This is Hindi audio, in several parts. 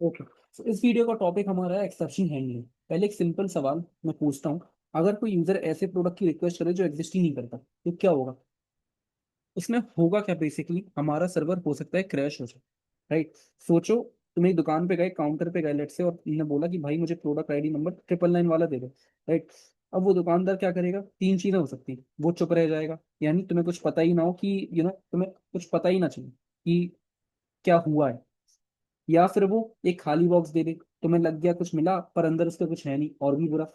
ओके, तो इस वीडियो का टॉपिक हमारा है एक्सेप्शन हैंडलिंग। पहले एक सिंपल सवाल मैं पूछता हूँ। अगर कोई यूजर ऐसे प्रोडक्ट की रिक्वेस्ट करे जो एग्जिस्ट ही नहीं करता, तो क्या होगा? उसमें होगा क्या? बेसिकली हमारा सर्वर हो सकता है क्रैश हो जाए। राइट। सोचो, तुम एक दुकान पे गए, काउंटर पे गए लेट से, और तुमने बोला कि भाई मुझे प्रोडक्ट आईडी नंबर 999 वाला दे दो। राइट। अब वो दुकानदार क्या करेगा? तीन चीजें हो सकती है। वो चुप रह जाएगा, यानी तुम्हें कुछ पता ही ना हो कि तुम्हें कुछ पता ही ना चले कि क्या हुआ है। या फिर वो एक खाली बॉक्स दे दे, तुम्हें लग गया कुछ मिला पर अंदर उसका कुछ है नहीं, और भी बुरा।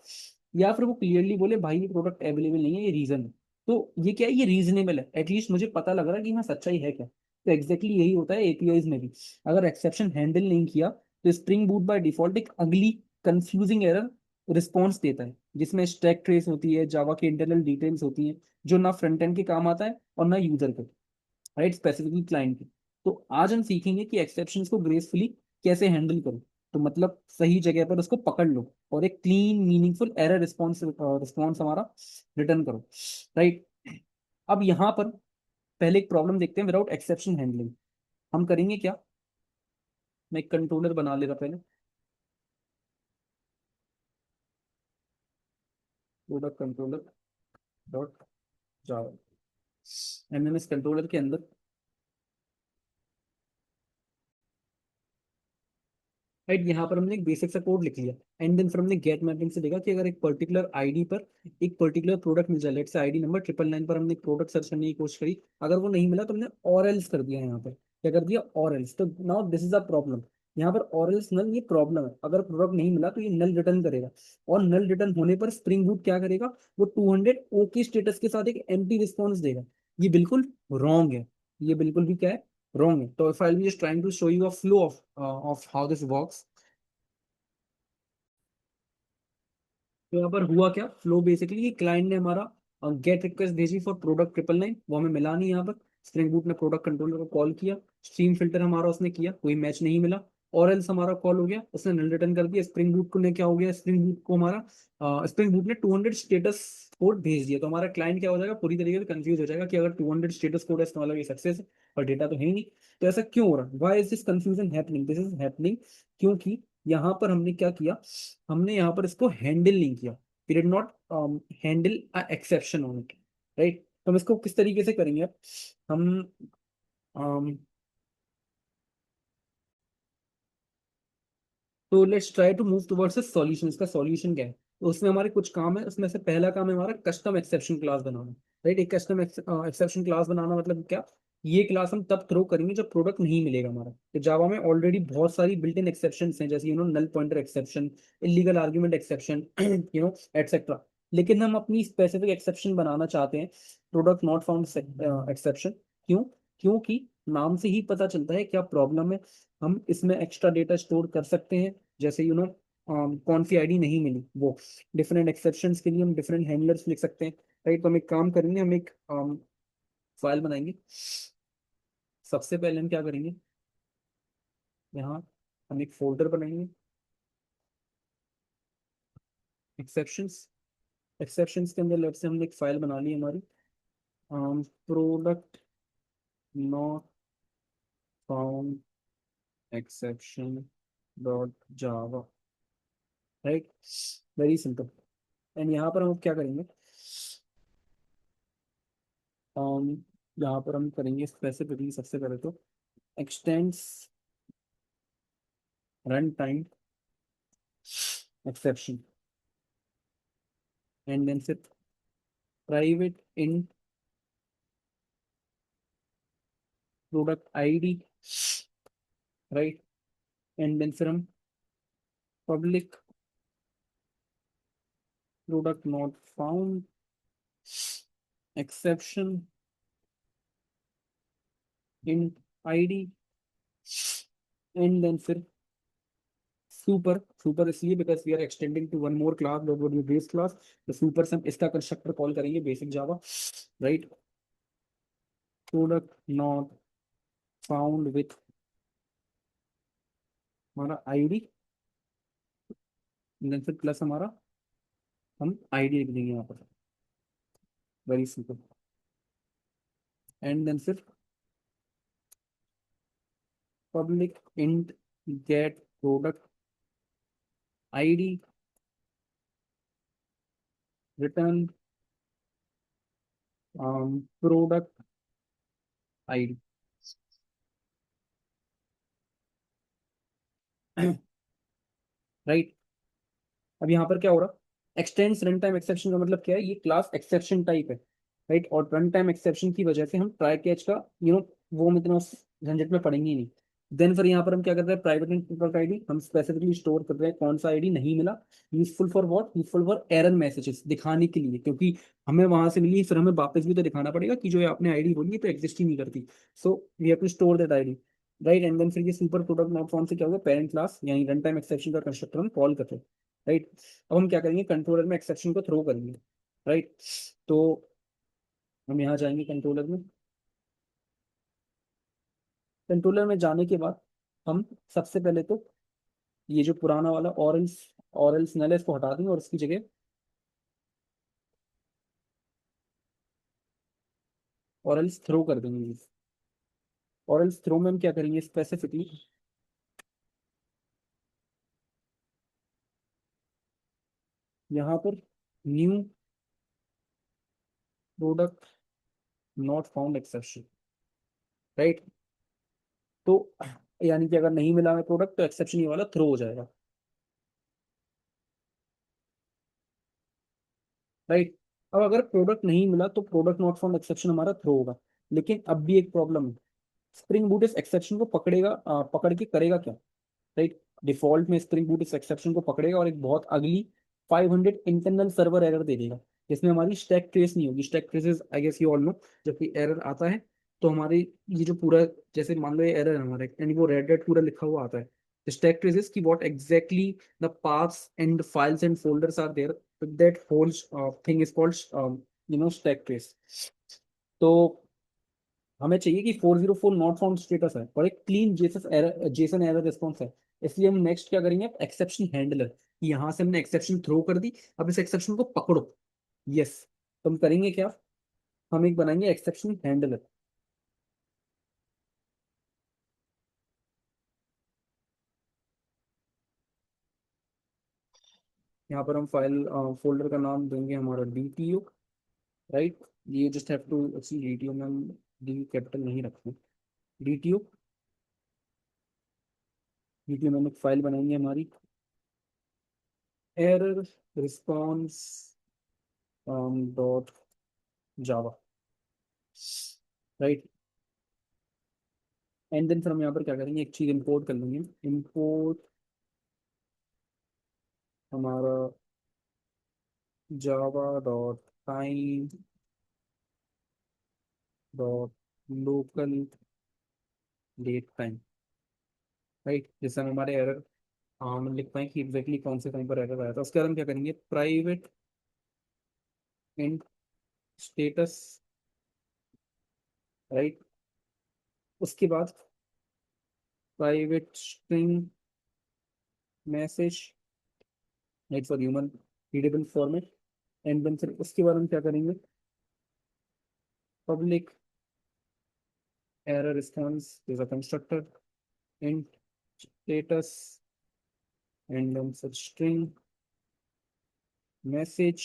या फिर वो क्लियरली बोले भाई ये प्रोडक्ट अवेलेबल नहीं है, ये रीजन है। तो ये क्या है? ये रीजनेबल है, एटलीस्ट मुझे पता लग रहा है कि हाँ सच्चाई है क्या। तो एग्जैक्टली यही होता है एपीआईज में भी। अगर एक्सेप्शन हैंडल नहीं किया तो स्प्रिंग बूट बाय डिफॉल्ट एक अगली कंफ्यूजिंग एरर रिस्पॉन्स देता है, जिसमें स्टैक ट्रेस होती है, जावा की इंटरनल डिटेल्स होती हैं, जो ना फ्रंट एंड के काम आता है और ना यूजर के। राइट, स्पेसिफिकली क्लाइंट की। तो आज हम सीखेंगे कि एक्सेप्शंस को ग्रेसफुली कैसे हैंडल करो। तो मतलब सही जगह पर उसको पकड़ लो और एक clean meaningful error response response हमारा रिटर्न करो। राइट। अब यहाँ पर पहले एक प्रॉब्लम देखते हैं विदाउट एक्सेप्शन हैंडलिंग। हम करेंगे क्या? मैं एक कंट्रोलर बना ले रहा पहले। प्रोडक्ट कंट्रोलर डॉट जावा। एमएमएस कंट्रोलर के अंदर राइट, यहाँ पर हमने एक बेसिक सा कोड लिख लिया। एंड देन फिर हमने गेट मैपिंग से देखा कि अगर एक पर्टिकुलर आईडी पर एक पर्टिकुलर प्रोडक्ट मिल जाए, लेट्स से आईडी नंबर 999 पर हमने एक प्रोडक्ट सर्च करने की कोशिश करी। अगर वो नहीं मिला तो हमने और एल्स कर दिया। यहाँ पर क्या कर दिया? और एल्स। तो now this is a problem. यहाँ पर और एल्स नल, ये प्रॉब्लम है। अगर प्रोडक्ट नहीं मिला तो ये नल रिटर्न करेगा। और नल रिटर्न होने पर स्प्रिंग बूट क्या करेगा? वो 200 ओके स्टेटस के साथ एक एम्प्टी रिस्पॉन्स देगा। ये बिल्कुल रॉन्ग है। ये बिल्कुल भी क्या है? रॉन्ग है। तो if I be just trying to show you a flow of how this works. तो यहाँ पर हुआ क्या? फ्लो बेसिकली क्लाइंट ने हमारा गेट रिक्वेस्ट भेजी फॉर प्रोडक्ट 999, वो हमें मिला नहीं। यहाँ पर स्प्रिंग बूट ने प्रोडक्ट कंट्रोलर को कॉल किया, स्ट्रीम फिल्टर हमारा उसने किया, कोई मैच नहीं मिला। और एल्स हमारा कॉल हो गया, उसने नल रिटर्न कर दिया। स्प्रिंग बूट को ने क्या हो गया? स्प्रिंग बूट को हमारा स्प्रिंग बूट ने 200 स्टेटस कोड भेज दिया। तो हमारा क्लाइंट क्या हो जाएगा? पूरी तरीके से कंफ्यूज हो जाएगा कि अगर 200 स्टेटस कोड है इसका मतलब ये सक्सेस है, और डेटा तो है ही नहीं। तो ऐसा क्यों हो रहा है? Why is this confusion happening? This is happening क्योंकि यहाँ पर हमने क्या किया? हमने यहाँ पर इसको हैंडल नहीं किया। We did not handle a exception on it. Right. तो हम इसको किस तरीके से करेंगे अब? हम um, तो let's try to move towards a solution. इसका सॉल्यूशन क्या है? तो उसमें हमारे कुछ काम है, उसमें से पहला काम है हमारा कस्टम एक्सेप्शन क्लास बनाना। राइट। एक कस्टम एक्सेप्शन क्लास बनाना मतलब क्या? ये क्लास हम तब थ्रो करेंगे जब प्रोडक्ट नहीं मिलेगा हमारा। तो जावा में ऑलरेडी बहुत सारी बिल्ट इन एक्सेप्शन हैं, जैसे null pointer exception, illegal argument exception, etcetera. लेकिन हम अपनी स्पेसिफिक एक्सेप्शन बनाना चाहते हैं, प्रोडक्ट नॉट फाउंड एक्सेप्शन। क्यों? क्योंकि नाम से ही पता चलता है क्या प्रॉब्लम है। हम इसमें एक्स्ट्रा डेटा स्टोर कर सकते हैं, जैसे कौन सी आईडी नहीं मिली वो। डिफरेंट एक्सेप्शंस के लिए हम डिफरेंट हैंडलर्स लिख सकते हैं। राइट। तो हम एक काम करेंगे, हम एक फाइल बनाएंगे। सबसे पहले हम क्या करेंगे? यहाँ हम एक फोल्डर बनाएंगे, एक्सेप्शंस। एक्सेप्शंस के अंदर लेट से हमने एक फाइल बना ली हमारी, product not found exception dot Java. Right. Very simple. And यहाँ पर हम क्या करेंगे? um, यहाँ पर हम करेंगे स्पेसिफिकली सबसे पहले तो extends run time exception, and then फिर private int product ID. Right. And then फिर हम public product not found exception int ID. And then फिर सुपर। सुपर इसलिए because we are extending to one more class that would be base class. तो सुपर से हम इसका कंस्ट्रक्टर कॉल करेंगे, basic Java. Right. Product not found with हमारा आईडी, देन फिर प्लस हमारा हम आईडी लिख देंगे यहाँ पर। Very simple. एंड देन फिर public int get product ID return product ID. Right. अब यहाँ पर क्या हो रहा, एक्सटेंड्स रन टाइम एक्सेप्शन का मतलब क्या है, ये क्लास एक्सेप्शन टाइप है। राइट। और रन टाइम एक्सेप्शन की वजह से हम ट्राई कैच का वो हम इतना उस झंझट में पड़ेंगे ही नहीं। देन फिर यहाँ पर हम क्या कर रहे हैं, प्राइवेट एंड पब्लिक आईडी हम स्पेसिफिकली स्टोर कर रहे हैं, कौन सा आईडी नहीं मिला, useful for what, useful for error messages दिखाने के लिए, क्योंकि हमें वहां से मिली, फिर हमें वापस भी तो दिखाना पड़ेगा कि जो ये आपने आईडी बोली है तो एग्जिस्ट ही नहीं करती। So we have to store that ID. Right. And then फिर ये सुपर प्रोडक्ट नॉट फॉर्म से क्या होगा, पेरेंट क्लास यानी रन टाइम एक्सेप्शन का कंस्ट्रक्टर हम कॉल करते हैं। राइट। अब हम क्या करेंगे, कंट्रोलर में एक्सेप्शन को थ्रो करेंगे। राइट। तो हम यहाँ जाएंगे कंट्रोलर में। कंट्रोलर में जाने के बाद हम सबसे पहले तो ये जो पुराना वाला ऑरेंज ऑरेंज नल है इसको हटा देंगे और इसकी जगह ऑरेंज थ्रो कर देंगे। ऑरेंज थ्रो में हम क्या करेंगे स्पेसिफिकली, यहाँ पर new product not found exception. Right. तो यानी कि अगर नहीं मिला हमें प्रोडक्ट तो एक्सेप्शन ये वाला थ्रो हो जाएगा। राइट। अब अगर प्रोडक्ट नहीं मिला तो प्रोडक्ट नॉट फाउंड एक्सेप्शन हमारा थ्रो होगा। लेकिन अब भी एक प्रॉब्लम है, स्प्रिंग बूट इस एक्सेप्शन को पकड़ेगा, पकड़ के करेगा क्या। राइट। डिफॉल्ट में स्प्रिंग बूट इस एक्सेप्शन को पकड़ेगा और एक बहुत अगली 500 इंटरनल सर्वर एरर दे देगा, जिसमें हमारी स्टैक ट्रेस नहीं होगी। Stack traces I guess you all know, जब कोई एरर आता है तो हमारी ये जो पूरा, जैसे मान लो ये एरर है हमारा यानी वो रेड रेड पूरा लिखा हुआ आता है, स्टैक ट्रेसेस की what exactly the paths and files and folders are there, that whole thing is called stack trace. तो हमें चाहिए कि 404 नॉट फाउंड स्टेटस है और एक क्लीन जेसन एरर रिस्पॉन्स है। इसलिए हम नेक्स्ट क्या करेंगे, एक्सेप्शन हैंडलर, यहाँ से हमने एक्सेप्शन थ्रो कर दी, अब इस एक्सेप्शन को पकड़ो। यस। तो हम करेंगे क्या, हम एक बनाएंगे एक्सेप्शन हैंडलर। यहाँ पर हम फाइल फोल्डर का नाम देंगे हमारा DTO। राइट। ये just have to actually DTO में हम डी कैपिटल नहीं रखते, DTO। DTO में हम एक फाइल बनाएंगे हमारी error response dot Java. Right. And then फिर हम यहाँ पर क्या करेंगे, एक चीज इंपोर्ट कर लेंगे, इंपोर्ट हमारा Java dot time dot local date time. Right. जैसे हम हमारे एरर हम लिख पाए कि एग्जैक्टली कौन से टाइम पर एरर आया था। उसके बाद हम क्या करेंगे, प्राइवेट इंट स्टेटस। राइट। उसके बाद private string message, right, for human readable format. And then फिर उसके बाद हम क्या करेंगे, public error response is a constructor int status and then such string message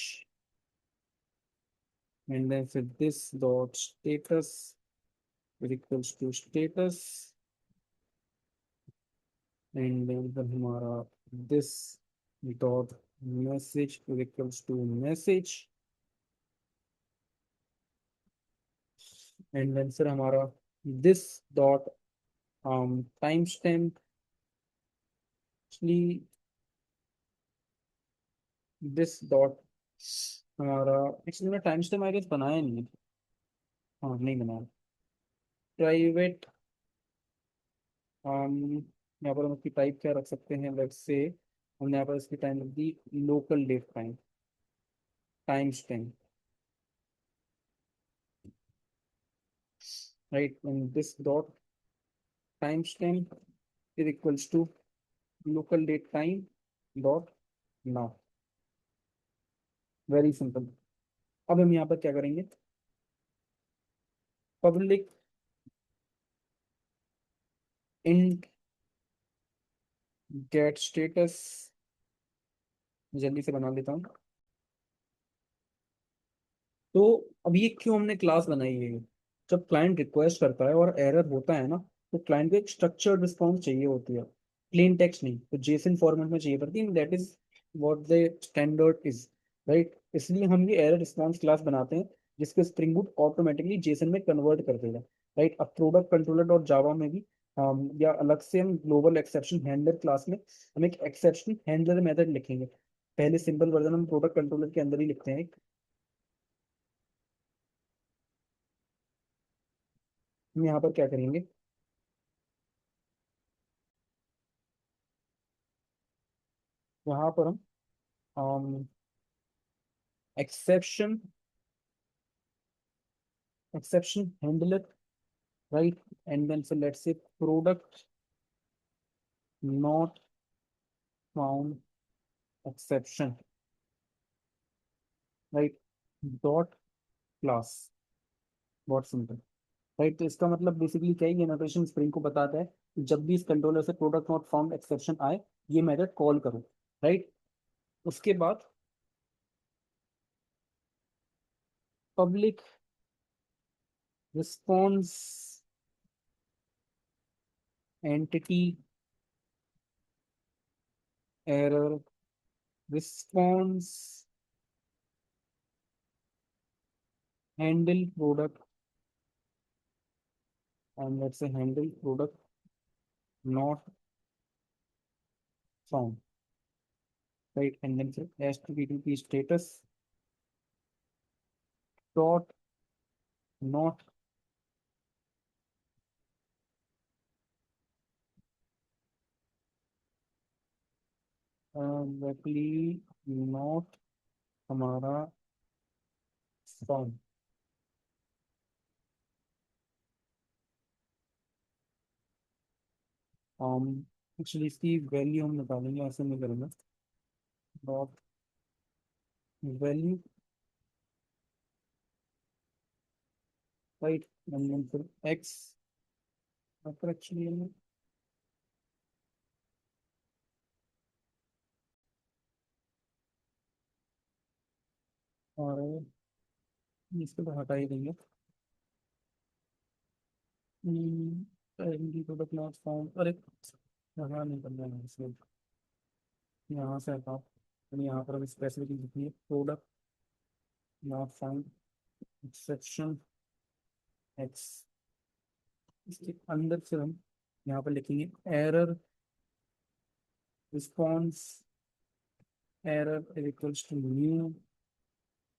and then for this dot status is equals to status and then the हमारा this dot message is equals to message and then फिर हमारा this dot timestamp, actually this dot हमारा, एक्चुअली मैं टाइम स्टैम्प आई गेस बनाया नहीं है। हाँ नहीं बनाया। प्राइवेट यहाँ पर हम उसकी टाइप क्या रख सकते हैं, लेट्स से हमने यहाँ पर इसकी टाइम रख दी local date time time stamp. Right. And this dot time stamp is equals to local date time dot now. Very simple. अब हम यहाँ पर क्या करेंगे, पब्लिक इंट गेट स्टेटस जल्दी से बना लेता हूँ। तो अब ये क्यों हमने क्लास बनाई है? जब क्लाइंट रिक्वेस्ट करता है और एरर होता है ना, तो क्लाइंट को एक स्ट्रक्चर्ड रिस्पॉन्स चाहिए होती है, प्लेन टेक्स्ट नहीं, तो जेसन फॉर्मेट में चाहिए पड़ती है। That is what the standard is, right. इसलिए हम ये एरर रिस्पॉन्स क्लास बनाते हैं, जिसके स्प्रिंग बूट ऑटोमेटिकली जेसन में कन्वर्ट कर देगा, राइट। अब प्रोडक्ट कंट्रोलर डॉट जावा में भी या अलग से हम ग्लोबल एक्सेप्शन हैंडलर क्लास में हम एक एक्सेप्शन हैंडलर मेथड लिखेंगे। पहले सिंपल वर्जन हम प्रोडक्ट कंट्रोलर के अंदर ही लिखते हैं। हम यहाँ पर क्या करेंगे, यहाँ पर हम exception exception handler, right, and then say let's say product not found exception, right, dot class, बहुत सिंपल, राइट। तो इसका मतलब बेसिकली क्या है, ये नोटेशन स्प्रिंग को बताता है कि जब भी इस कंट्रोलर से प्रोडक्ट नॉट फाउंड एक्सेप्शन आए, ये मेथड कॉल करो, राइट। उसके बाद public response entity error response handle product, and let's say handle product not found, right, and then say http status dot not directly not हमारा found। um एक्चुअली इसकी वैल्यू हम निकालेंगे, ऐसे नहीं करेंगे, dot value, right, and then फिर एक्स, एक्चुअली और इसको तो हटा ही देंगे। प्रोडक्ट नॉट फाउंड, अरे यहाँ नहीं करना है इसमें, यहाँ से हटाओ, यानी यहाँ पर हम स्पेसिफिक लिखिए product not found exception ex. इसके अंदर से हम यहाँ पर लिखेंगे error response, error equals to new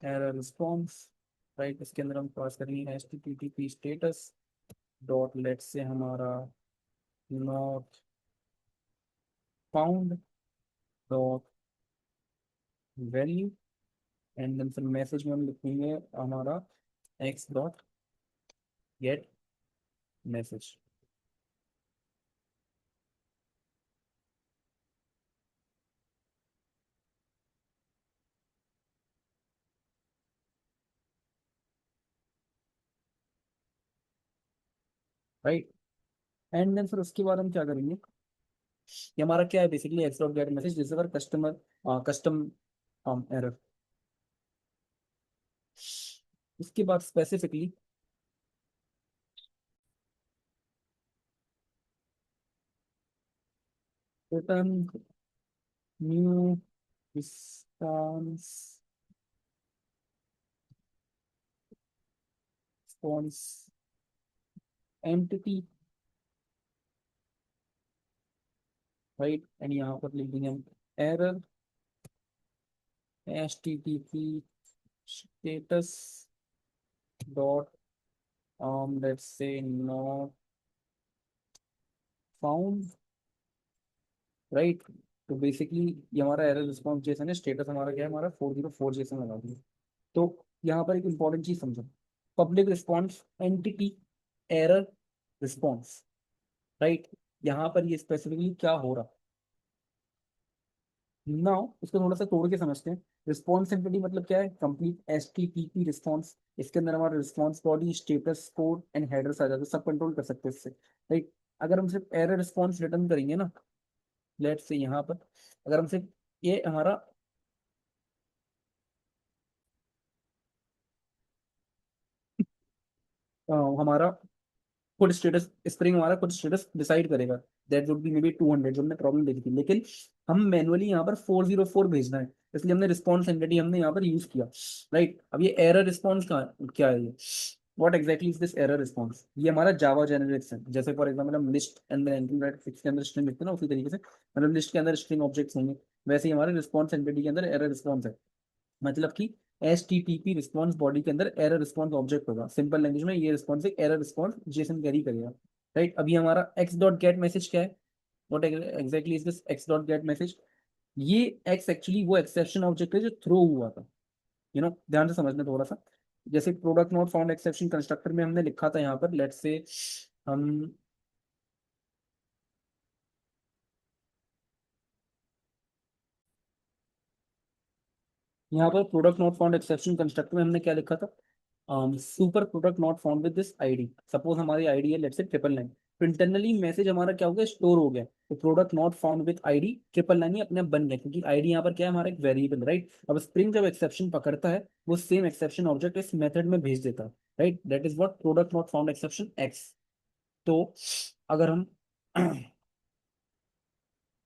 error response, right. इसके अंदर हम पास करेंगे H T T P status dot let से हमारा not found dot value, and then फिर मैसेज में हम लिखेंगे हमारा ex dot get message, right. And then फिर उसके बाद हम क्या करेंगे, ये हमारा क्या है basically x dot get message receiver customer custom error. इसके बाद specifically return new response response entity, right, and यहाँ पर लिख देंगे हम error H T T P status dot let's say not found, right. तो बेसिकली ये हमारा एरर रिस्पॉन्स जेसन है, स्टेटस हमारा क्या है, हमारा 404 जेसन लगा दिया। तो यहाँ पर एक इंपॉर्टेंट चीज समझो, public response entity error response, right. यहाँ पर ये स्पेसिफिकली क्या हो रहा, नाउ इसको थोड़ा सा तोड़ के समझते हैं। रिस्पॉन्स एंटिटी मतलब क्या है, complete H T T P response, इसके अंदर हमारा response body status code and headers आ जाते हैं, सब कंट्रोल कर सकते हैं इससे, राइट। अगर हम सिर्फ एरर रिस्पॉन्स रिटर्न करेंगे ना, लेट्स से यहाँ पर अगर हम सिर्फ ये हमारा खुद स्टेटस स्प्रिंग हमारा खुद स्टेटस डिसाइड करेगा, that would B may be 200 जो हमने प्रॉब्लम देखी थी, लेकिन हम मैनुअली यहाँ पर 404 भेजना है, इसलिए हमने रिस्पॉन्स एंटिटी हमने यहाँ पर यूज किया। राइट, अब ये एरर रिस्पॉन्स का क्या है, ये what exactly is this error response, ये हमारा जावा जेनरिक्स है। जैसे फॉर एग्जाम्पल हम लिस्ट एंड के अंदर स्ट्रिंग लिखते हैं ना, उसी तरीके से मतलब लिस्ट के अंदर स्ट्रिंग ऑब्जेक्ट्स होंगे, वैसे ही हमारे रिस्पॉन्स एंटिटी के अंदर एरर रिस्पॉन्स है। मतलब कि H T T P response body के अंदर एरर रिस्पॉन्स ऑब्जेक्ट होगा, सिंपल लैंग्वेज में ये रिस्पॉन्स एक एरर रिस्पॉन्स जेसन कैरी करेगा। राइट, अभी हमारा एक्स डॉट गेट मैसेज क्या है, what exactly is this x dot get message, ये एक्स एक्चुअली वो एक्सेप्शन ऑब्जेक्ट है जो थ्रो हुआ था। ध्यान से समझना थोड़ा सा। जैसे product not found exception constructor में हमने लिखा था यहाँ पर, लेट्स से हम यहाँ पर product not found exception constructor में हमने क्या लिखा था, super product not found with this ID, suppose हमारी आईडी है लेट्स से 999, तो इंटरनली मैसेज हमारा क्या हो गया, स्टोर हो गया, तो product not found with ID 999 अपने आप बन गया, क्योंकि आईडी यहाँ पर क्या है, हमारा एक वेरिएबल। राइट, अब स्प्रिंग जब एक्सेप्शन पकड़ता है वो सेम एक्सेप्शन ऑब्जेक्ट इस मेथड में भेज देता है। Right, that is what product not found exception x. तो अगर हम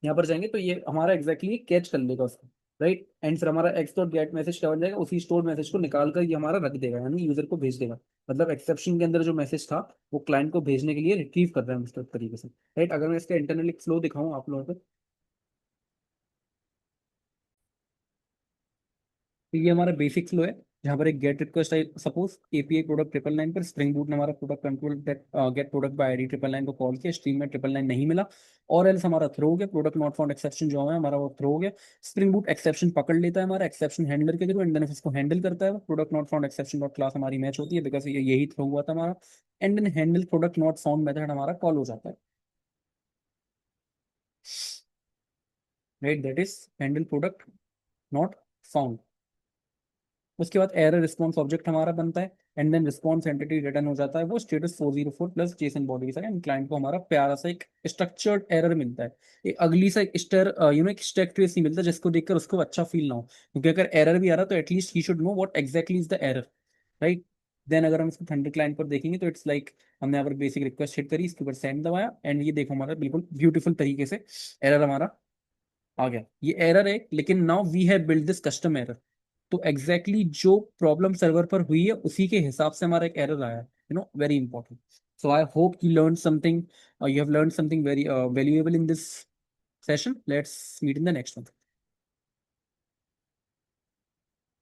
यहाँ पर जाएंगे तो ये हमारा एग्जैक्टली कैच कर लेगा उसको। राइट, एंड फिर हमारा एक्स डॉट गेट मैसेज क्या बन जाएगा, उसी स्टोर मैसेज को निकाल कर ये हमारा रख देगा, यानी यूजर को भेज देगा। मतलब एक्सेप्शन के अंदर जो मैसेज था वो क्लाइंट को भेजने के लिए रिट्रीव कर रहा है उस तरीके से। राइट, अगर मैं इसका इंटरनल फ्लो दिखाऊं आप लोगों को, तो ये हमारा बेसिक फ्लो है, जहाँ पर एक गेट रिक्वेस्ट आई, सपोज एपीआई प्रोडक्ट 999 पर स्प्रिंग बूट ने हमारा product control get product by ID 999 को कॉल किया, स्ट्रीम में 999 नहीं मिला, और एल्स हमारा थ्रो हो गया, प्रोडक्ट नॉट फाउंड एक्सेप्शन जो है हमारा वो थ्रो हो गया। स्प्रिंग बूट एक्सेप्शन पकड़ लेता है हमारा एक्सेप्शन हैंडलर के थ्रू, एंड देन इसको हैंडल करता है, product not found exception dot class हमारी मैच होती है, बिकॉज ये यही थ्रो हुआ था हमारा, and then handle product not found method हमारा कॉल हो जाता है। Right, that is handle product not found. उसके बाद एरर रिस्पॉन्स ऑब्जेक्ट हमारा बनता है, and then response entity return हो जाता है वो स्टेटस 404 प्लस जेसन बॉडी के साथ, एंड क्लाइंट को हमारा प्यारा सा एक स्ट्रक्चर्ड एरर मिलता है। एक अगली सा एक स्टर एक स्टैक ट्रेस नहीं मिलता जिसको देखकर उसको अच्छा फील ना हो, क्योंकि अगर एरर भी आ रहा तो at least he should know what exactly is the error. Right, then अगर हम इसको थंडर क्लाइंट पर देखेंगे तो इट्स लाइक हमने यहाँ पर बेसिक रिक्वेस्ट हिट करी, इसके ऊपर सेंड दबाया, एंड ये देखो हमारा बिल्कुल ब्यूटीफुल तरीके से एरर हमारा आ गया। ये एरर है, लेकिन now we have build this custom error, तो एग्जैक्टली exactly जो प्रॉब्लम सर्वर पर हुई है उसी के हिसाब से हमारा एक एरर आया है, very important. So I hope you learn something, you have learn something very valuable in this session. Let's meet in the next one.